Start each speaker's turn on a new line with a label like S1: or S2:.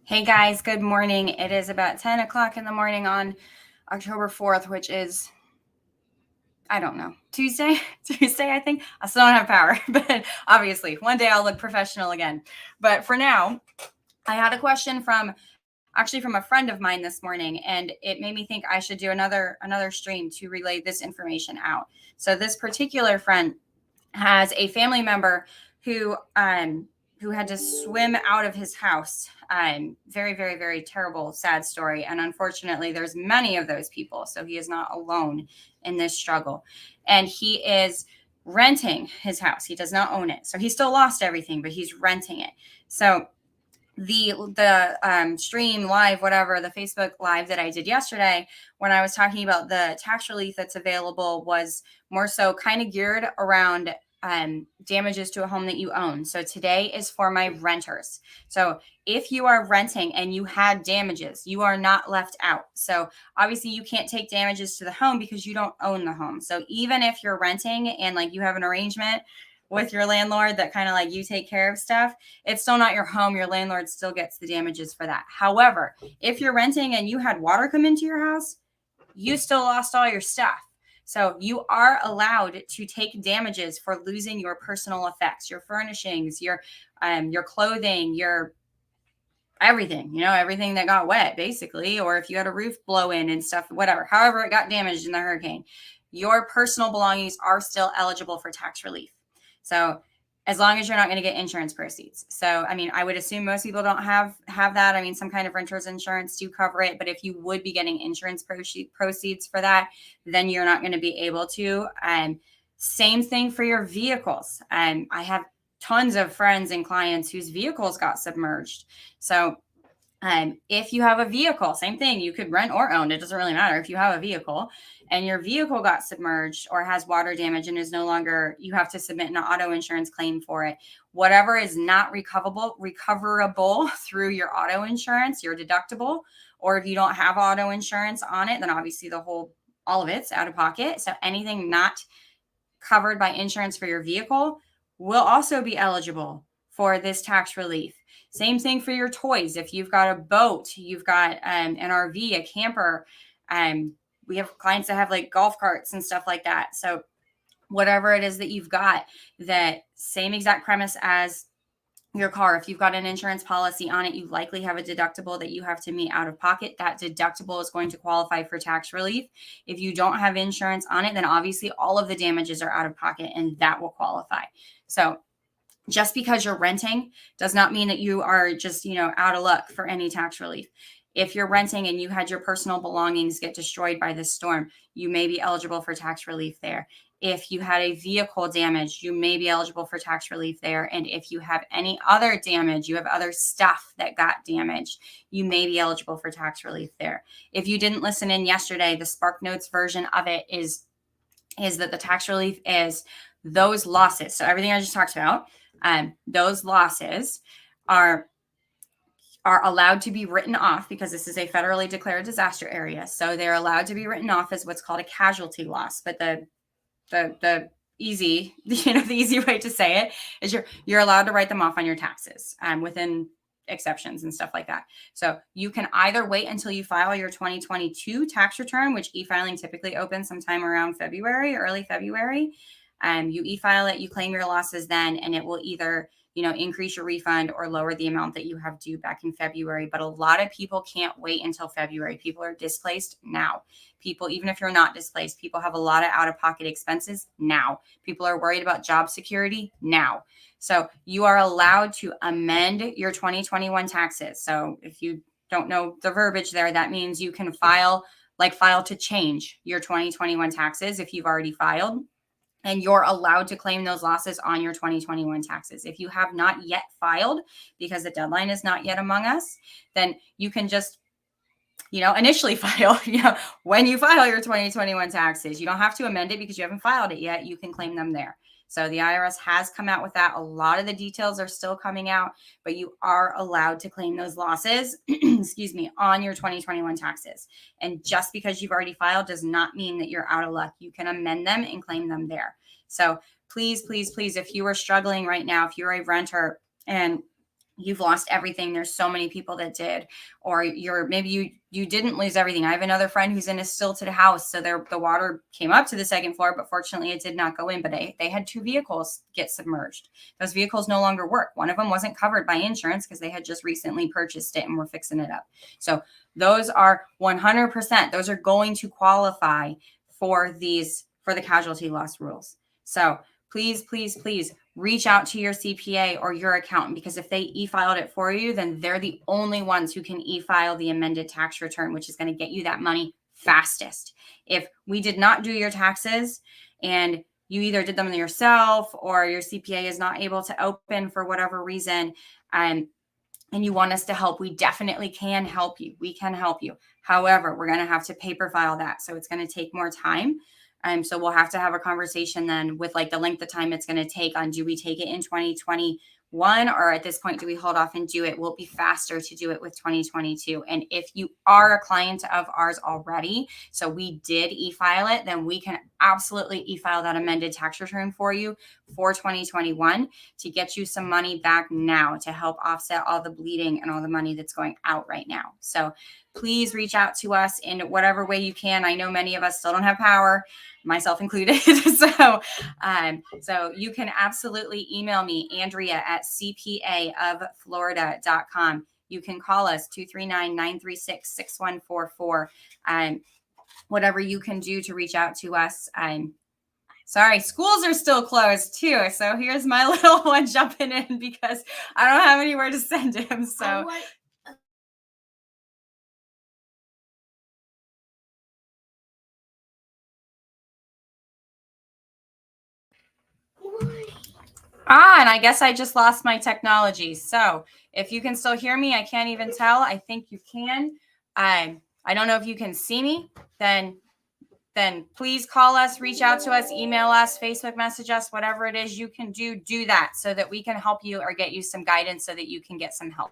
S1: Hey guys, good morning. It is about 10 o'clock in the morning on October 4th, which is, I don't know, Tuesday, I think. I still don't have power, but obviously one day I'll look professional again. But for now, I had a question from a friend of mine this morning, and it made me think I should do another stream to relay this information out. So this particular friend has a family member who had to swim out of his house. Very, very, very terrible, sad story. And unfortunately, there's many of those people. So he is not alone in this struggle. And he is renting his house. He does not own it. So he still lost everything, but he's renting it. So the stream live, whatever, the Facebook live that I did yesterday, when I was talking about the tax relief that's available, was more so kind of geared around damages to a home that you own. So today is for my renters. So if you are renting and you had damages, you are not left out. So obviously you can't take damages to the home because you don't own the home. So even if you're renting and like you have an arrangement with your landlord that kind of like you take care of stuff, it's still not your home. Your landlord still gets the damages for that. However, if you're renting and you had water come into your house, you still lost all your stuff. So you are allowed to take damages for losing your personal effects, your furnishings, your clothing, your everything, everything that got wet basically, or if you had a roof blow in and stuff, whatever, however it got damaged in the hurricane, your personal belongings are still eligible for tax relief. So as long as you're not going to get insurance proceeds. So, I mean, I would assume most people don't have that. I mean, some kind of renter's insurance do cover it, but if you would be getting insurance proceeds for that, then you're not going to be able to. Same thing for your vehicles. I have tons of friends and clients whose vehicles got submerged. So if you have a vehicle, same thing, you could rent or own. It doesn't really matter. If you have a vehicle and your vehicle got submerged or has water damage and is no longer, you have to submit an auto insurance claim for it. Whatever is not recoverable through your auto insurance, your deductible, or if you don't have auto insurance on it, then obviously all of it's out of pocket. So anything not covered by insurance for your vehicle will also be eligible for this tax relief. Same thing for your toys. If you've got a boat, you've got an RV, a camper, we have clients that have like golf carts and stuff like that. So whatever it is that you've got, that same exact premise as your car. If you've got an insurance policy on it, you likely have a deductible that you have to meet out of pocket. That deductible is going to qualify for tax relief. If you don't have insurance on it, then obviously all of the damages are out of pocket and that will qualify. So just because you're renting does not mean that you are just, out of luck for any tax relief. If you're renting and you had your personal belongings get destroyed by this storm, you may be eligible for tax relief there. If you had a vehicle damage, you may be eligible for tax relief there. And if you have any other damage, you have other stuff that got damaged, you may be eligible for tax relief there. If you didn't listen in yesterday, the Spark Notes version of it is that the tax relief is those losses. So everything I just talked about, those losses are allowed to be written off because this is a federally declared disaster area. So they're allowed to be written off as what's called a casualty loss. But the easy, the easy way to say it is you're allowed to write them off on your taxes, within exceptions and stuff like that. So you can either wait until you file your 2022 tax return, which e-filing typically opens sometime around February, early February. You e-file it, you claim your losses then, and it will either, increase your refund or lower the amount that you have due back in February. But a lot of people can't wait until February. People are displaced now. People, even if you're not displaced, people have a lot of out-of-pocket expenses now. People are worried about job security now. So you are allowed to amend your 2021 taxes. So if you don't know the verbiage there, that means you can file to change your 2021 taxes if you've already filed. And you're allowed to claim those losses on your 2021 taxes. If you have not yet filed, because the deadline is not yet among us, then you can just, initially file, when you file your 2021 taxes. You don't have to amend it because you haven't filed it yet. You can claim them there. So the IRS has come out with that. A lot of the details are still coming out, but you are allowed to claim those losses, on your 2021 taxes. And just because you've already filed does not mean that you're out of luck. You can amend them and claim them there. So please, please, please, if you are struggling right now, if you're a renter and you've lost everything. There's so many people that did, or maybe you didn't lose everything. I have another friend who's in a stilted house. So the water came up to the second floor, but fortunately it did not go in, but they had 2 vehicles get submerged. Those vehicles no longer work. One of them wasn't covered by insurance because they had just recently purchased it and were fixing it up. So those are 100%, those are going to qualify for the casualty loss rules. So please, please, please reach out to your CPA or your accountant, because if they e-filed it for you, then they're the only ones who can e-file the amended tax return, which is going to get you that money fastest. If we did not do your taxes and you either did them yourself or your CPA is not able to open for whatever reason, and you want us to help, we definitely can help you. We can help you. However, we're going to have to paper file that. So it's going to take more time. So we'll have to have a conversation then with like the length of time it's going to take on, do we take it in 2021, or at this point, do we hold off and do it? Will it be faster to do it with 2022? And if you are a client of ours already, so we did e-file it, then we can absolutely e-file that amended tax return for you for 2021 to get you some money back now to help offset all the bleeding and all the money that's going out right now. So please reach out to us in whatever way you can. I know many of us still don't have power, myself included. So you can absolutely email me, Andrea at cpaoflorida.com. You can call us 239-936-6144. Whatever you can do to reach out to us. Sorry, schools are still closed too. So here's my little one jumping in because I don't have anywhere to send him. So and I guess I just lost my technology. So if you can still hear me, I can't even tell. I think you can. I don't know if you can see me. Then please call us, reach out to us, email us, Facebook message us, whatever it is you can do that so that we can help you or get you some guidance so that you can get some help.